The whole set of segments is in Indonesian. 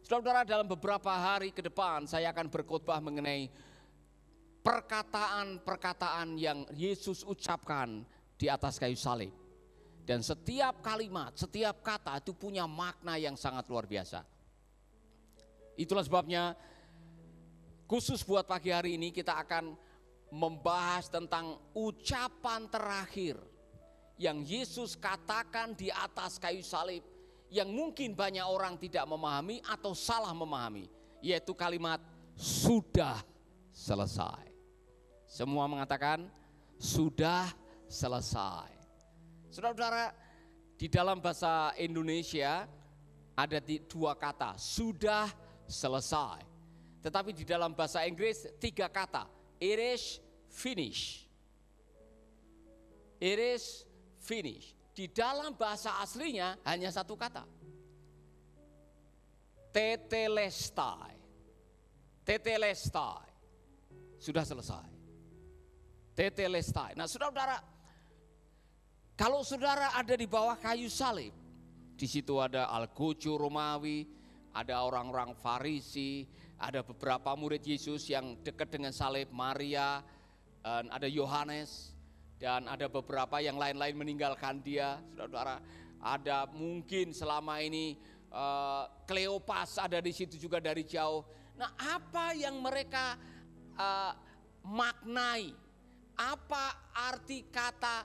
Saudara, dalam beberapa hari ke depan saya akan berkhotbah mengenai perkataan-perkataan yang Yesus ucapkan di atas kayu salib. Dan setiap kalimat, setiap kata itu punya makna yang sangat luar biasa. Itulah sebabnya khusus buat pagi hari ini kita akan membahas tentang ucapan terakhir yang Yesus katakan di atas kayu salib, yang mungkin banyak orang tidak memahami atau salah memahami, yaitu kalimat sudah selesai. Semua mengatakan sudah selesai. Saudara-saudara, di dalam bahasa Indonesia ada dua kata, sudah selesai. Tetapi di dalam bahasa Inggris 3 kata, it is finished. It is finished. Di dalam bahasa aslinya hanya 1 kata. Tetelestai. Tetelestai. Sudah selesai. Tetelestai. Nah, saudara-saudara, kalau saudara ada di bawah kayu salib, di situ ada Algojo Romawi, ada orang-orang Farisi, ada beberapa murid Yesus yang dekat dengan salib, Maria, ada Yohanes, dan ada beberapa yang lain-lain meninggalkan dia. Saudara-saudara, ada mungkin selama ini Kleopas ada di situ juga dari jauh. Nah, apa yang mereka maknai? Apa arti kata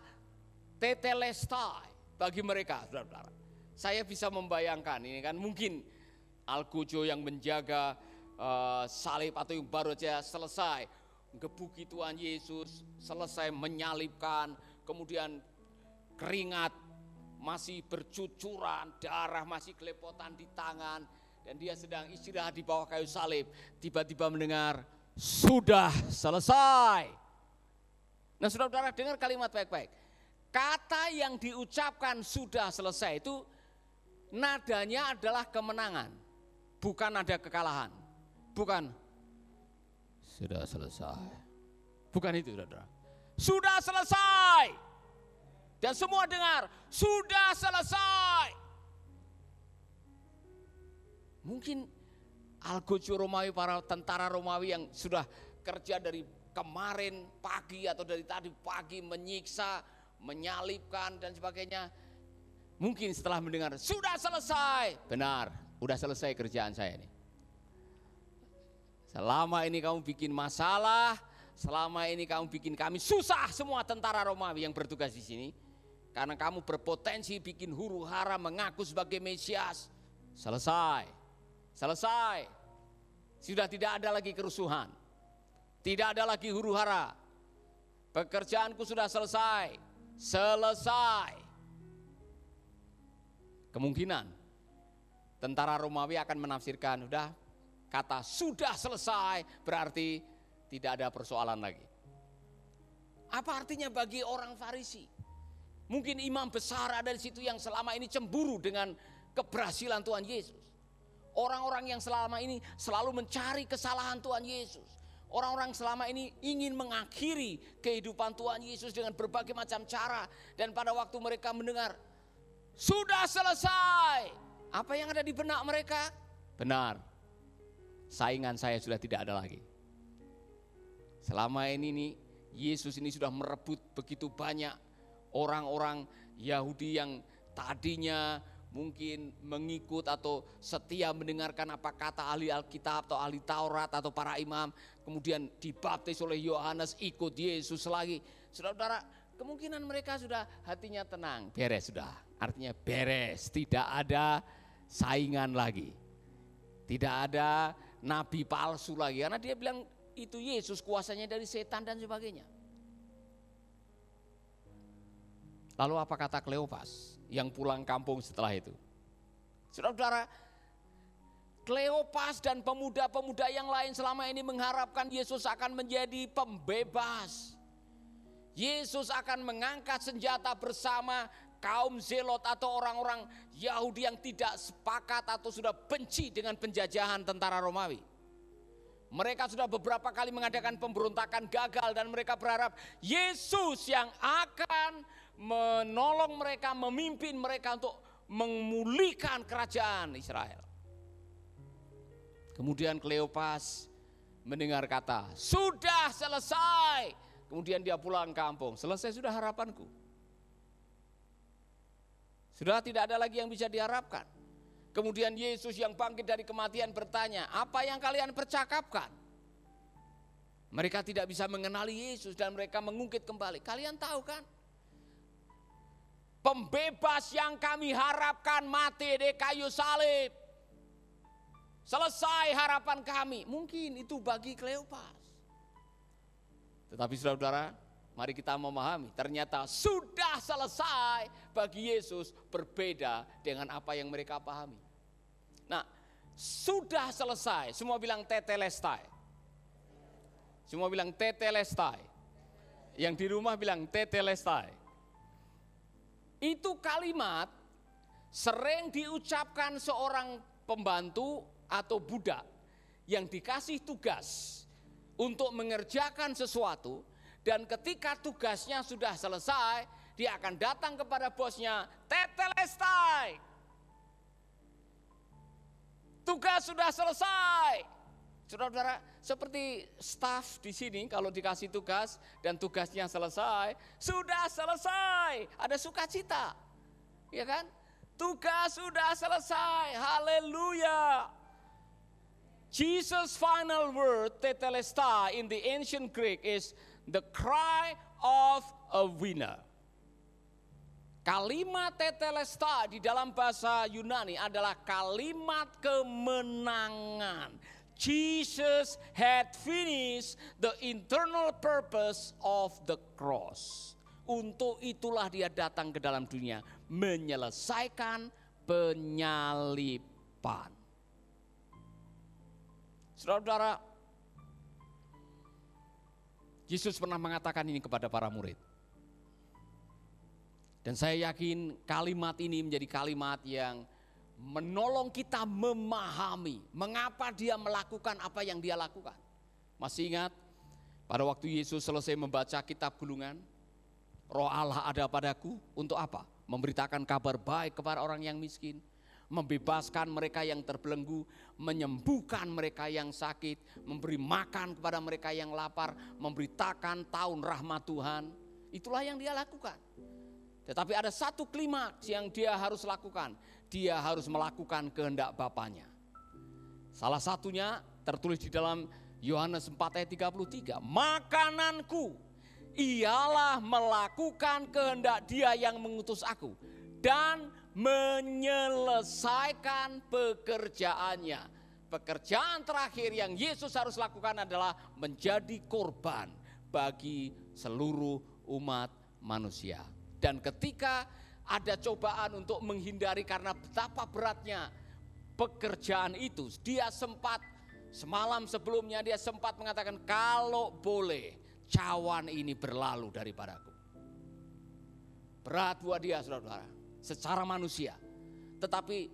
tetelestai bagi mereka, saudara-saudara? Saya bisa membayangkan, ini kan mungkin Algojo yang menjaga salib atau yang baru saja selesai gebuki Tuhan Yesus, selesai menyalibkan, kemudian keringat masih bercucuran, darah masih kelepotan di tangan, dan dia sedang istirahat di bawah kayu salib. Tiba-tiba mendengar sudah selesai. Nah, saudara-saudara, dengar kalimat baik-baik. Kata yang diucapkan sudah selesai itu nadanya adalah kemenangan, bukan nada kekalahan. Bukan sudah selesai. Bukan itu, saudara. Sudah selesai. Dan semua dengar, sudah selesai. Mungkin Algojo Romawi, para tentara Romawi yang sudah kerja dari kemarin pagi atau dari tadi pagi menyiksa, menyalibkan dan sebagainya. Mungkin setelah mendengar, sudah selesai. Benar, sudah selesai kerjaan saya ini. Selama ini kamu bikin masalah, selama ini kamu bikin kami susah semua tentara Romawi yang bertugas di sini. Karena kamu berpotensi bikin huru hara mengaku sebagai Mesias. Selesai, selesai. Sudah tidak ada lagi kerusuhan. Tidak ada lagi huru hara. Pekerjaanku sudah selesai. Selesai. Kemungkinan tentara Romawi akan menafsirkan, udah, kata sudah selesai berarti tidak ada persoalan lagi. Apa artinya bagi orang Farisi? Mungkin imam besar ada di situ yang selama ini cemburu dengan keberhasilan Tuhan Yesus. Orang-orang yang selama ini selalu mencari kesalahan Tuhan Yesus. Orang-orang selama ini ingin mengakhiri kehidupan Tuhan Yesus dengan berbagai macam cara. Dan pada waktu mereka mendengar sudah selesai, apa yang ada di benak mereka? Benar, saingan saya sudah tidak ada lagi. Selama ini nih, Yesus ini sudah merebut begitu banyak orang-orang Yahudi yang tadinya mungkin mengikut atau setia mendengarkan apa kata ahli Alkitab atau ahli Taurat atau para imam, kemudian dibaptis oleh Yohanes, ikut Yesus lagi. Saudara-saudara, kemungkinan mereka sudah hatinya tenang, beres sudah. Artinya beres, tidak ada saingan lagi. Tidak ada nabi palsu lagi, karena dia bilang itu Yesus kuasanya dari setan dan sebagainya. Lalu apa kata Kleopas yang pulang kampung setelah itu? Saudara-saudara, Kleopas dan pemuda-pemuda yang lain selama ini mengharapkan Yesus akan menjadi pembebas. Yesus akan mengangkat senjata bersama kaum Zelot atau orang-orang Yahudi yang tidak sepakat atau sudah benci dengan penjajahan tentara Romawi. Mereka sudah beberapa kali mengadakan pemberontakan gagal dan mereka berharap Yesus yang akan menolong mereka, memimpin mereka untuk memulihkan kerajaan Israel. Kemudian Kleopas mendengar kata, sudah selesai. Kemudian dia pulang kampung, selesai sudah harapanku. Sudah tidak ada lagi yang bisa diharapkan. Kemudian Yesus yang bangkit dari kematian bertanya, apa yang kalian percakapkan? Mereka tidak bisa mengenali Yesus dan mereka mengungkit kembali. Kalian tahu kan? Pembebas yang kami harapkan mati di kayu salib. Selesai harapan kami. Mungkin itu bagi Kleopas. Tetapi saudara-saudara, mari kita memahami, ternyata sudah selesai bagi Yesus berbeda dengan apa yang mereka pahami. Nah, sudah selesai, semua bilang tetelestai. Semua bilang tetelestai. Yang di rumah bilang tetelestai. Itu kalimat sering diucapkan seorang pembantu atau budak yang dikasih tugas untuk mengerjakan sesuatu, dan ketika tugasnya sudah selesai, dia akan datang kepada bosnya, tetelestai. Tugas sudah selesai. Saudara-saudara, seperti staf di sini kalau dikasih tugas dan tugasnya selesai, sudah selesai, ada sukacita. Ya kan? Tugas sudah selesai. Haleluya. Jesus' final word tetelestai in the ancient Greek is the cry of a winner. Kalimat tetelestai di dalam bahasa Yunani adalah kalimat kemenangan. Jesus had finished the internal purpose of the cross. Untuk itulah dia datang ke dalam dunia, menyelesaikan penyalipan. Saudara-saudara, Yesus pernah mengatakan ini kepada para murid. Dan saya yakin kalimat ini menjadi kalimat yang menolong kita memahami mengapa dia melakukan apa yang dia lakukan. Masih ingat pada waktu Yesus selesai membaca kitab gulungan, Roh Allah ada padaku untuk apa? Memberitakan kabar baik kepada orang yang miskin, membebaskan mereka yang terbelenggu, menyembuhkan mereka yang sakit, memberi makan kepada mereka yang lapar, memberitakan tahun rahmat Tuhan. Itulah yang dia lakukan. Tetapi ada satu klimaks yang dia harus lakukan. Dia harus melakukan kehendak Bapanya. Salah satunya tertulis di dalam Yohanes 4 ayat 33. Makananku ialah melakukan kehendak Dia yang mengutus aku dan menyelesaikan pekerjaannya. Pekerjaan terakhir yang Yesus harus lakukan adalah menjadi korban bagi seluruh umat manusia. Dan ketika ada cobaan untuk menghindari karena betapa beratnya pekerjaan itu, dia sempat semalam sebelumnya dia sempat mengatakan, kalau boleh cawan ini berlalu daripadaku. Berat buat dia, saudara-saudara, secara manusia. Tetapi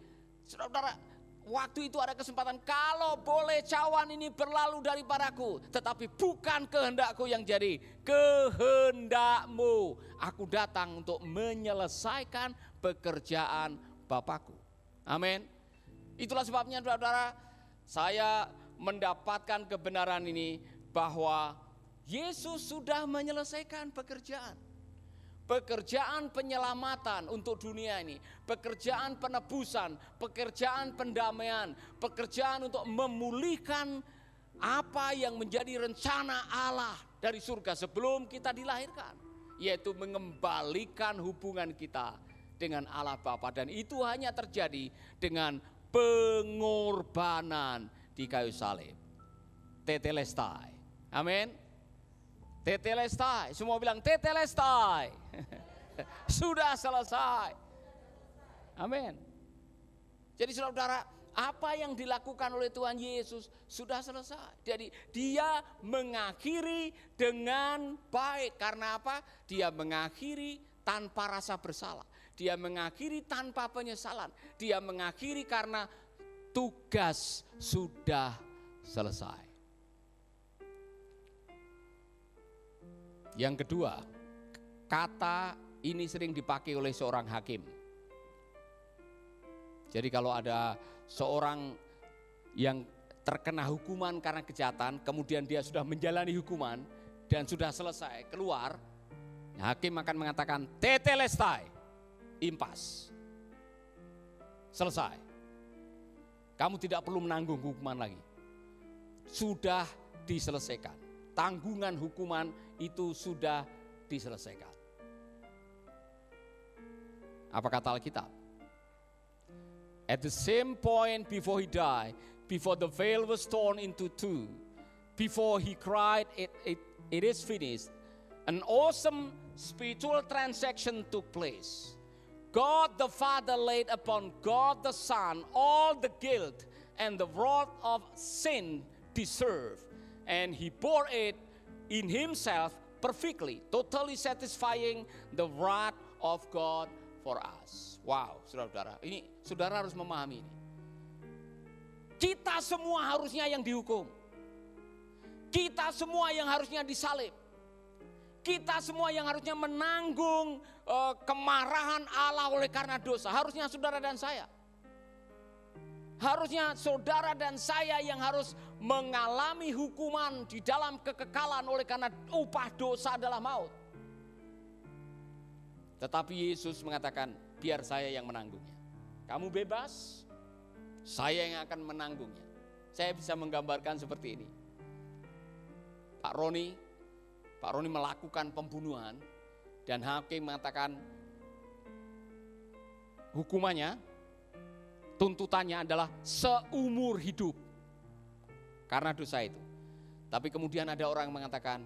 saudara-saudara, waktu itu ada kesempatan, kalau boleh cawan ini berlalu daripadaku, tetapi bukan kehendakku yang jadi, kehendakmu. Aku datang untuk menyelesaikan pekerjaan Bapakku. Amin. Itulah sebabnya saudara-saudara, saya mendapatkan kebenaran ini bahwa Yesus sudah menyelesaikan pekerjaan. Pekerjaan penyelamatan untuk dunia ini, pekerjaan penebusan, pekerjaan pendamaian, pekerjaan untuk memulihkan apa yang menjadi rencana Allah dari surga sebelum kita dilahirkan, yaitu mengembalikan hubungan kita dengan Allah Bapa, dan itu hanya terjadi dengan pengorbanan di kayu salib. Tetelestai. Amin. Tetelestai, semua bilang tetelestai. Sudah selesai. Amin. Jadi saudara, apa yang dilakukan oleh Tuhan Yesus sudah selesai. Jadi dia mengakhiri dengan baik. Karena apa? Dia mengakhiri tanpa rasa bersalah. Dia mengakhiri tanpa penyesalan. Dia mengakhiri karena tugas sudah selesai. Yang kedua, kata ini sering dipakai oleh seorang hakim. Jadi kalau ada seorang yang terkena hukuman karena kejahatan, kemudian dia sudah menjalani hukuman dan sudah selesai, keluar, hakim akan mengatakan tetelestai, impas, selesai. Kamu tidak perlu menanggung hukuman lagi, sudah diselesaikan. Tanggungan hukuman itu sudah diselesaikan. Apa kata Alkitab? At the same point before he died, before the veil was torn into two, before he cried, it is finished, an awesome spiritual transaction took place. God the Father laid upon God the Son all the guilt and the wrath of sin deserved, and he bore it in himself perfectly, totally satisfying the wrath of God for us. Wow, saudara-saudara, ini saudara harus memahami ini. Kita semua harusnya yang dihukum. Kita semua yang harusnya disalib. Kita semua yang harusnya menanggung kemarahan Allah oleh karena dosa. Harusnya saudara dan saya. Harusnya saudara dan saya yang harus mengalami hukuman di dalam kekekalan oleh karena upah dosa adalah maut. Tetapi Yesus mengatakan, biar saya yang menanggungnya. Kamu bebas, saya yang akan menanggungnya. Saya bisa menggambarkan seperti ini. Pak Roni melakukan pembunuhan dan hakim mengatakan hukumannya, tuntutannya adalah seumur hidup karena dosa itu. Tapi kemudian ada orang yang mengatakan,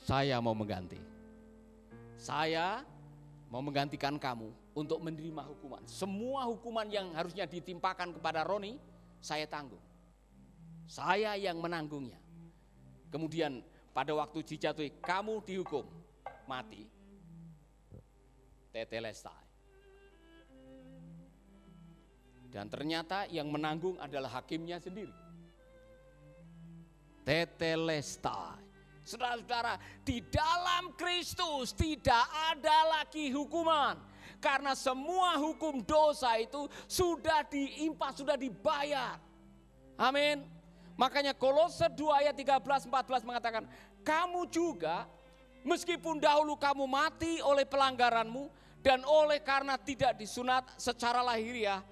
saya mau mengganti. Saya mau menggantikan kamu untuk menerima hukuman. Semua hukuman yang harusnya ditimpakan kepada Roni, saya tanggung. Saya yang menanggungnya. Kemudian pada waktu dijatuhi, kamu dihukum mati. Tetelestai. Dan ternyata yang menanggung adalah hakimnya sendiri. Tetelestai. Saudara-saudara, di dalam Kristus tidak ada lagi hukuman. Karena semua hukum dosa itu sudah diimpas, sudah dibayar. Amin. Makanya Kolose 2 ayat 13-14 mengatakan, kamu juga meskipun dahulu kamu mati oleh pelanggaranmu dan oleh karena tidak disunat secara lahiriah,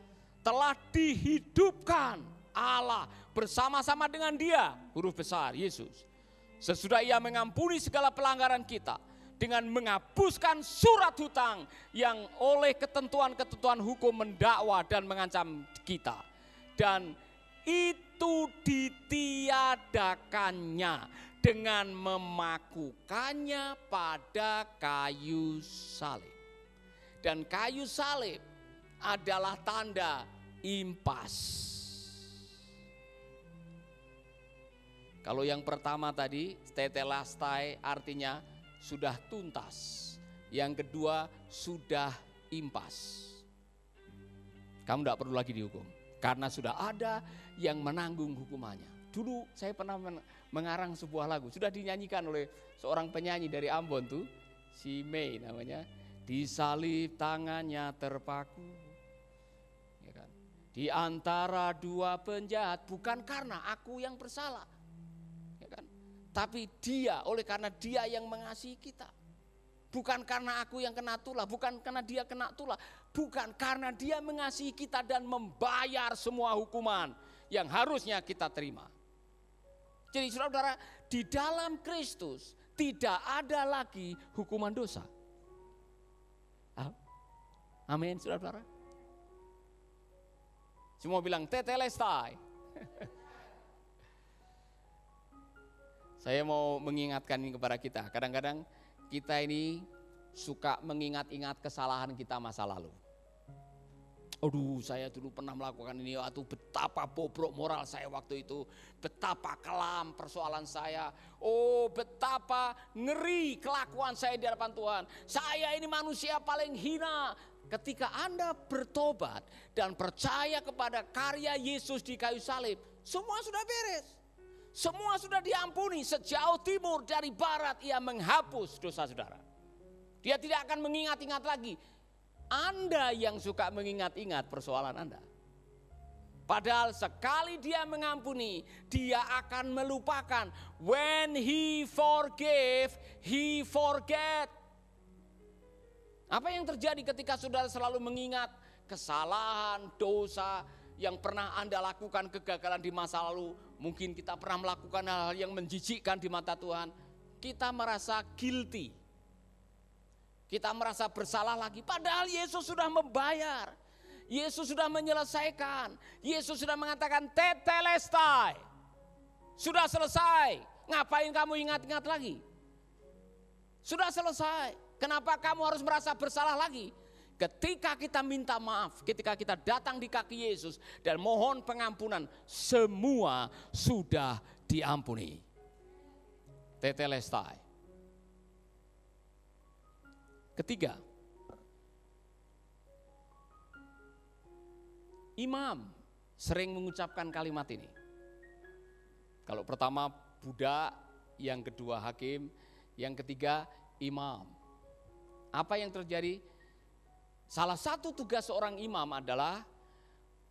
telah dihidupkan Allah bersama-sama dengan Dia, huruf besar Yesus. Sesudah Ia mengampuni segala pelanggaran kita dengan menghapuskan surat hutang yang oleh ketentuan-ketentuan hukum mendakwa dan mengancam kita. Dan itu ditiadakannya dengan memakukannya pada kayu salib. Dan kayu salib adalah tanda impas. Kalau yang pertama tadi, tetelestai artinya sudah tuntas. Yang kedua, sudah impas. Kamu tidak perlu lagi dihukum. Karena sudah ada yang menanggung hukumannya. Dulu saya pernah mengarang sebuah lagu. Sudah dinyanyikan oleh seorang penyanyi dari Ambon tuh. Si Mei namanya. Disalib tangannya terpaku. Ya kan? Di antara dua penjahat. Bukan karena aku yang bersalah. Tapi Dia, oleh karena Dia yang mengasihi kita. Bukan karena aku yang kena tulah, bukan karena dia kena tulah. Bukan karena Dia mengasihi kita dan membayar semua hukuman yang harusnya kita terima. Jadi saudara-saudara, di dalam Kristus tidak ada lagi hukuman dosa. Amin, saudara-saudara. Semua bilang tetelestai. Saya mau mengingatkan ini kepada kita. Kadang-kadang kita ini suka mengingat-ingat kesalahan kita masa lalu. Aduh, saya dulu pernah melakukan ini. Aduh, betapa bobrok moral saya waktu itu. Betapa kelam persoalan saya. Oh, betapa ngeri kelakuan saya di hadapan Tuhan. Saya ini manusia paling hina. Ketika Anda bertobat dan percaya kepada karya Yesus di kayu salib, semua sudah beres. Semua sudah diampuni. Sejauh timur dari barat Ia menghapus dosa saudara. Dia tidak akan mengingat-ingat lagi. Anda yang suka mengingat-ingat persoalan Anda. Padahal sekali dia mengampuni, dia akan melupakan. When he forgave, he forget. Apa yang terjadi ketika saudara selalu mengingat kesalahan, dosa yang pernah Anda lakukan, kegagalan di masa lalu. Mungkin kita pernah melakukan hal-hal yang menjijikkan di mata Tuhan. Kita merasa guilty. Kita merasa bersalah lagi. Padahal Yesus sudah membayar. Yesus sudah menyelesaikan. Yesus sudah mengatakan tetelestai. Sudah selesai. Ngapain kamu ingat-ingat lagi? Sudah selesai. Kenapa kamu harus merasa bersalah lagi? Ketika kita minta maaf, ketika kita datang di kaki Yesus dan mohon pengampunan, semua sudah diampuni. Tetelestai. Ketiga, imam sering mengucapkan kalimat ini. Kalau pertama budak, yang kedua hakim, yang ketiga imam. Apa yang terjadi? Salah satu tugas seorang imam adalah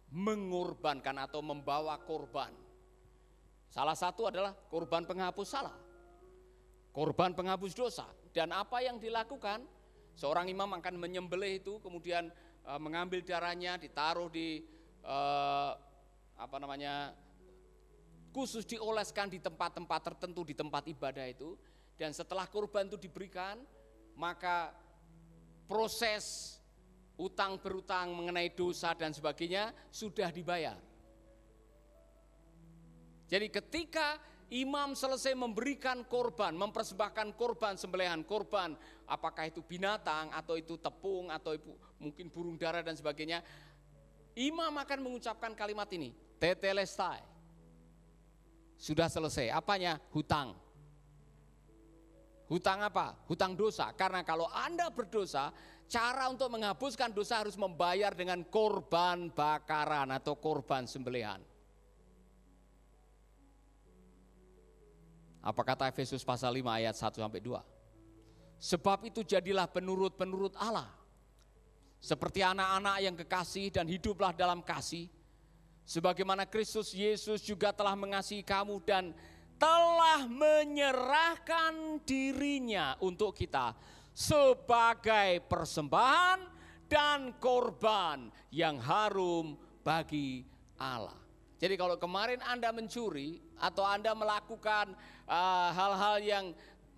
mengorbankan atau membawa korban. Salah satu adalah korban penghapus salah, korban penghapus dosa. Dan apa yang dilakukan? Seorang imam akan menyembelih itu, kemudian mengambil darahnya, ditaruh di khusus dioleskan di tempat-tempat tertentu di tempat ibadah itu. Dan setelah korban itu diberikan, maka proses utang berutang mengenai dosa dan sebagainya sudah dibayar. Jadi ketika imam selesai memberikan korban, mempersembahkan korban sembelihan, korban apakah itu binatang atau itu tepung atau itu mungkin burung dara dan sebagainya, imam akan mengucapkan kalimat ini, tetelestai. Sudah selesai. Apanya? Hutang. Hutang apa? Hutang dosa. Karena kalau Anda berdosa, cara untuk menghapuskan dosa harus membayar dengan korban bakaran atau korban sembelihan. Apa kata Efesus pasal 5 ayat 1-2? Sebab itu jadilah penurut-penurut Allah. Seperti anak-anak yang kekasih dan hiduplah dalam kasih. Sebagaimana Kristus Yesus juga telah mengasihi kamu dan telah menyerahkan dirinya untuk kita sebagai persembahan dan korban yang harum bagi Allah. Jadi kalau kemarin Anda mencuri atau Anda melakukan hal-hal yang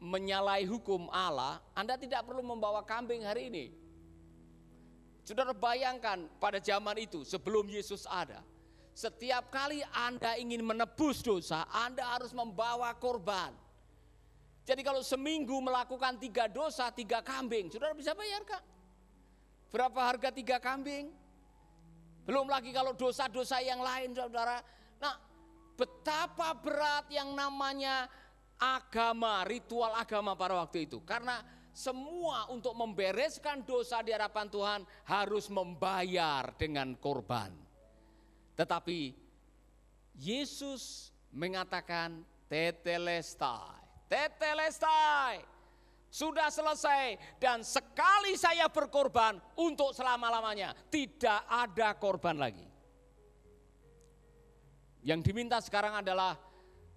menyalahi hukum Allah, Anda tidak perlu membawa kambing hari ini. Saudara bayangkan pada zaman itu sebelum Yesus ada, setiap kali Anda ingin menebus dosa, Anda harus membawa korban. Jadi kalau seminggu melakukan 3 dosa, 3 kambing, saudara bisa bayar Kak? Berapa harga 3 kambing? Belum lagi kalau dosa-dosa yang lain saudara. Nah, betapa berat yang namanya agama, ritual agama pada waktu itu. Karena semua untuk membereskan dosa di hadapan Tuhan harus membayar dengan korban. Tetapi Yesus mengatakan tetelestai. Tetelestai. Sudah selesai dan sekali saya berkorban untuk selama-lamanya. Tidak ada korban lagi. Yang diminta sekarang adalah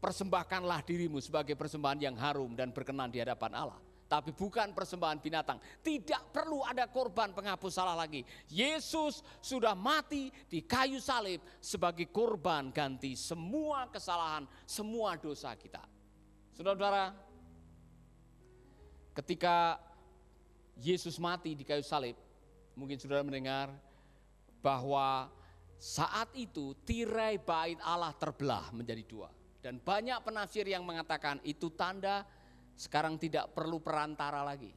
persembahkanlah dirimu sebagai persembahan yang harum dan berkenan di hadapan Allah. Tapi bukan persembahan binatang. Tidak perlu ada korban penghapus salah lagi. Yesus sudah mati di kayu salib sebagai korban ganti semua kesalahan, semua dosa kita. Saudara-saudara, ketika Yesus mati di kayu salib, mungkin saudara mendengar bahwa saat itu tirai bait Allah terbelah menjadi 2. Dan banyak penafsir yang mengatakan itu tanda sekarang tidak perlu perantara lagi.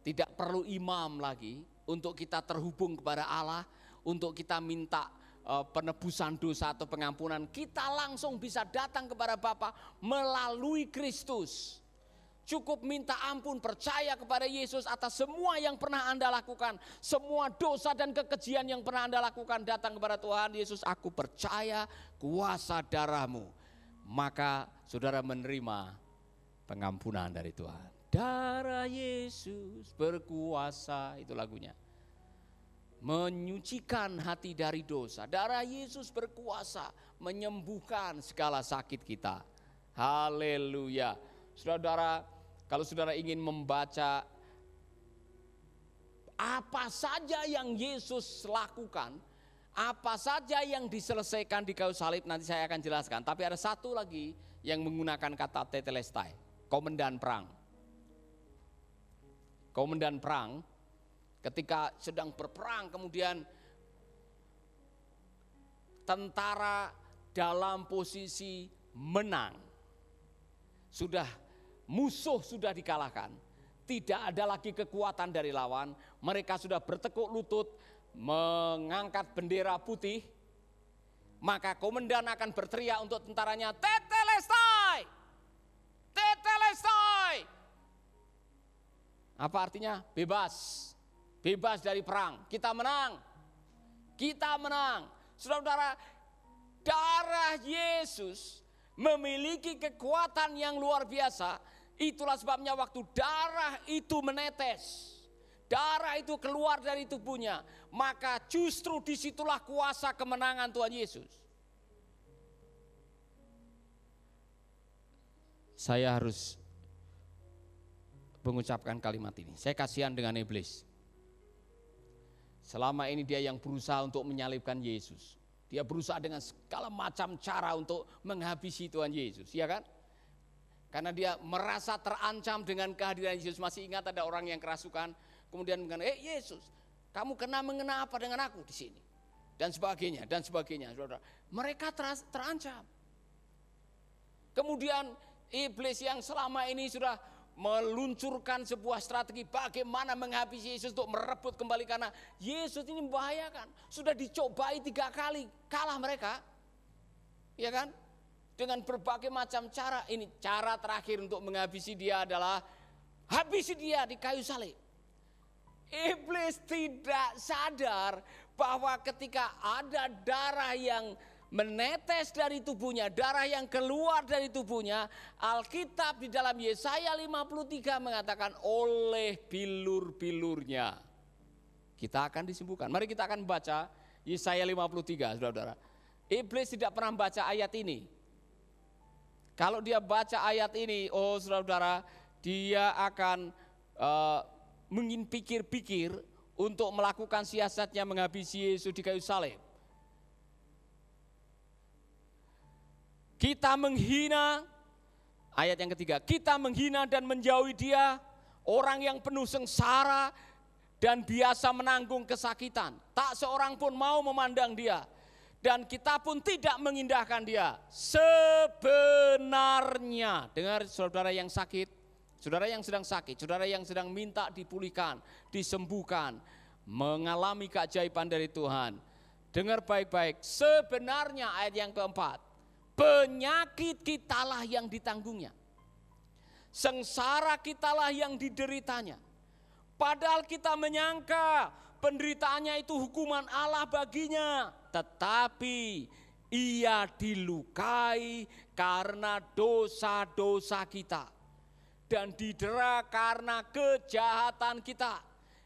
Tidak perlu imam lagi untuk kita terhubung kepada Allah, untuk kita minta penebusan dosa atau pengampunan. Kita langsung bisa datang kepada Bapa melalui Kristus. Cukup minta ampun, percaya kepada Yesus atas semua yang pernah Anda lakukan. Semua dosa dan kekejian yang pernah Anda lakukan, datang kepada Tuhan. Yesus, aku percaya kuasa darah-Mu. Maka saudara menerima pengampunan dari Tuhan. Darah Yesus berkuasa, itu lagunya. Menyucikan hati dari dosa. Darah Yesus berkuasa menyembuhkan segala sakit kita. Haleluya. Saudara, kalau saudara ingin membaca apa saja yang Yesus lakukan, apa saja yang diselesaikan di kayu salib, nanti saya akan jelaskan. Tapi ada satu lagi yang menggunakan kata tetelestai, komandan perang. Komandan perang ketika sedang berperang, kemudian tentara dalam posisi menang. Musuh sudah dikalahkan. Tidak ada lagi kekuatan dari lawan. Mereka sudah bertekuk lutut, mengangkat bendera putih. Maka komandan akan berteriak untuk tentaranya, tetelestai! Tetelestai! Apa artinya? Bebas. Bebas dari perang. Kita menang. Kita menang. Saudara-saudara, darah Yesus memiliki kekuatan yang luar biasa. Itulah sebabnya waktu darah itu menetes, darah itu keluar dari tubuhnya, maka justru disitulah kuasa kemenangan Tuhan Yesus. Saya harus mengucapkan kalimat ini. Saya kasihan dengan iblis. Selama ini dia yang berusaha untuk menyalibkan Yesus. Dia berusaha dengan segala macam cara untuk menghabisi Tuhan Yesus, ya kan? Karena dia merasa terancam dengan kehadiran Yesus. Masih ingat ada orang yang kerasukan, kemudian mengatakan, Yesus, kamu mengena apa dengan aku di sini? Dan sebagainya, dan sebagainya. Saudara, mereka terancam. Kemudian iblis yang selama ini sudah meluncurkan sebuah strategi bagaimana menghabisi Yesus untuk merebut kembali, karena Yesus ini membahayakan. Sudah dicobai 3 kali, kalah mereka, ya kan? Dengan berbagai macam cara. Ini cara terakhir untuk menghabisi dia adalah habisi dia di kayu salib. Iblis tidak sadar bahwa ketika ada darah yang menetes dari tubuhnya, darah yang keluar dari tubuhnya, Alkitab di dalam Yesaya 53 mengatakan oleh bilur-bilurnya kita akan disembuhkan. Mari kita akan baca Yesaya 53, saudara-saudara. Iblis tidak pernah baca ayat ini. Kalau dia baca ayat ini, saudara-saudara, dia akan mungkin pikir-pikir untuk melakukan siasatnya menghabisi Yesus di kayu salib. Kita menghina, ayat yang ketiga, kita menghina dan menjauhi dia, orang yang penuh sengsara dan biasa menanggung kesakitan. Tak seorang pun mau memandang dia, dan kita pun tidak mengindahkan dia. Sebenarnya, dengar saudara yang sakit, saudara yang sedang sakit, saudara yang sedang minta dipulihkan, disembuhkan, mengalami keajaiban dari Tuhan. Dengar baik-baik, sebenarnya ayat yang keempat, penyakit kitalah yang ditanggungnya, sengsara kitalah yang dideritanya. Padahal kita menyangka penderitaannya itu hukuman Allah baginya, tetapi ia dilukai karena dosa-dosa kita dan didera karena kejahatan kita.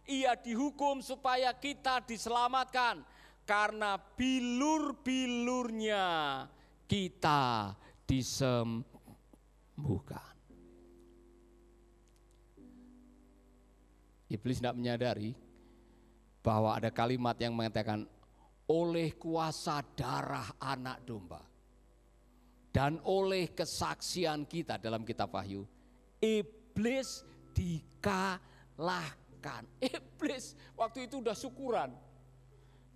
Ia dihukum supaya kita diselamatkan, karena bilur-bilurnya kita disembuhkan. Iblis tidak menyadari bahwa ada kalimat yang mengatakan oleh kuasa darah anak domba dan oleh kesaksian kita dalam kitab Wahyu, iblis dikalahkan. Iblis waktu itu udah syukuran.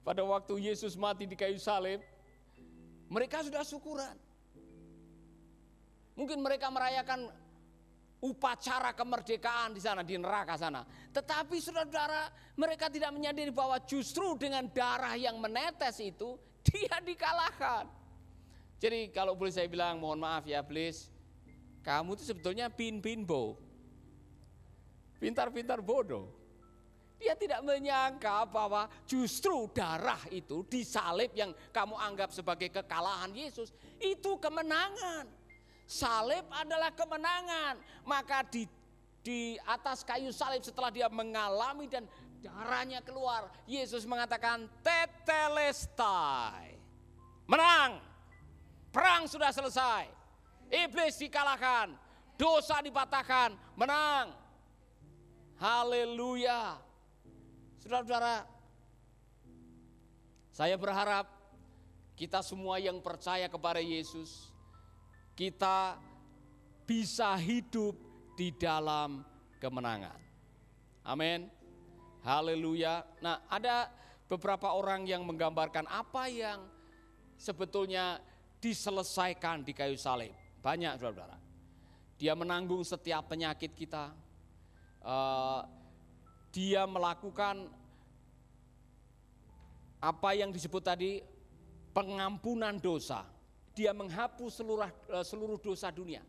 Pada waktu Yesus mati di kayu salib, mereka sudah syukuran. Mungkin mereka merayakan upacara kemerdekaan di sana, di neraka sana. Tetapi saudara-saudara, mereka tidak menyadari bahwa justru dengan darah yang menetes itu, dia dikalahkan. Jadi kalau boleh saya bilang, mohon maaf ya iblis, kamu itu sebetulnya pinbo, pintar-pintar bodoh. Dia tidak menyangka bahwa justru darah itu disalib yang kamu anggap sebagai kekalahan Yesus, itu kemenangan. Salib adalah kemenangan. Maka di di atas kayu salib setelah dia mengalami dan darahnya keluar, Yesus mengatakan tetelestai. Menang. Perang sudah selesai. Iblis dikalahkan, dosa dipatahkan, menang. Haleluya. Saudara-saudara, saya berharap kita semua yang percaya kepada Yesus, kita bisa hidup di dalam kemenangan. Amin. Haleluya. Nah, ada beberapa orang yang menggambarkan apa yang sebetulnya diselesaikan di kayu salib. Banyak, saudara-saudara. Dia menanggung setiap penyakit kita. Dia melakukan apa yang disebut tadi, pengampunan dosa. Dia menghapus seluruh dosa dunia.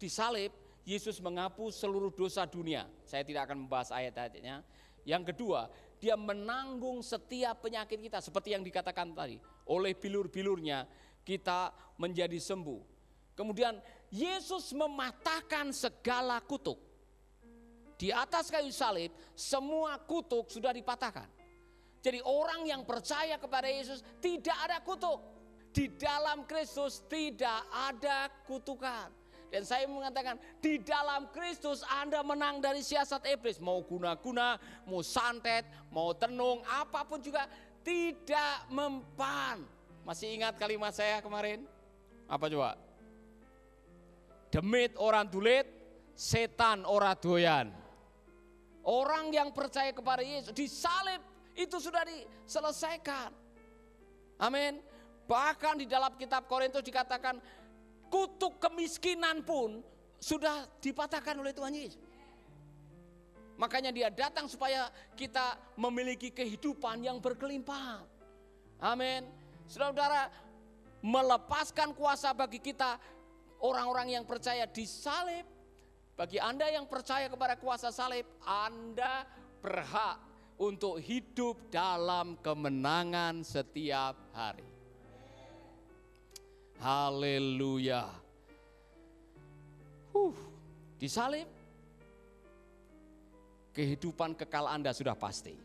Di salib, Yesus menghapus seluruh dosa dunia. Saya tidak akan membahas ayat-ayatnya. Yang kedua, dia menanggung setiap penyakit kita. Seperti yang dikatakan tadi, oleh bilur-bilurnya kita menjadi sembuh. Kemudian Yesus mematahkan segala kutuk. Di atas kayu salib, semua kutuk sudah dipatahkan. Jadi orang yang percaya kepada Yesus tidak ada kutuk. Di dalam Kristus tidak ada kutukan. Dan saya mengatakan di dalam Kristus Anda menang dari siasat iblis. Mau guna-guna, mau santet, mau tenung, apapun juga tidak mempan. Masih ingat kalimat saya kemarin? Apa coba? Demit orang dulit, setan orang doyan. Orang yang percaya kepada Yesus di salib itu sudah diselesaikan. Amin. Bahkan di dalam kitab Korintus dikatakan kutuk kemiskinan pun sudah dipatahkan oleh Tuhan Yesus. Makanya dia datang supaya kita memiliki kehidupan yang berkelimpahan. Amin. Saudara-saudara, melepaskan kuasa bagi kita orang-orang yang percaya di salib. Bagi Anda yang percaya kepada kuasa salib, Anda berhak untuk hidup dalam kemenangan setiap hari. Haleluya. Di salib, kehidupan kekal Anda sudah pasti.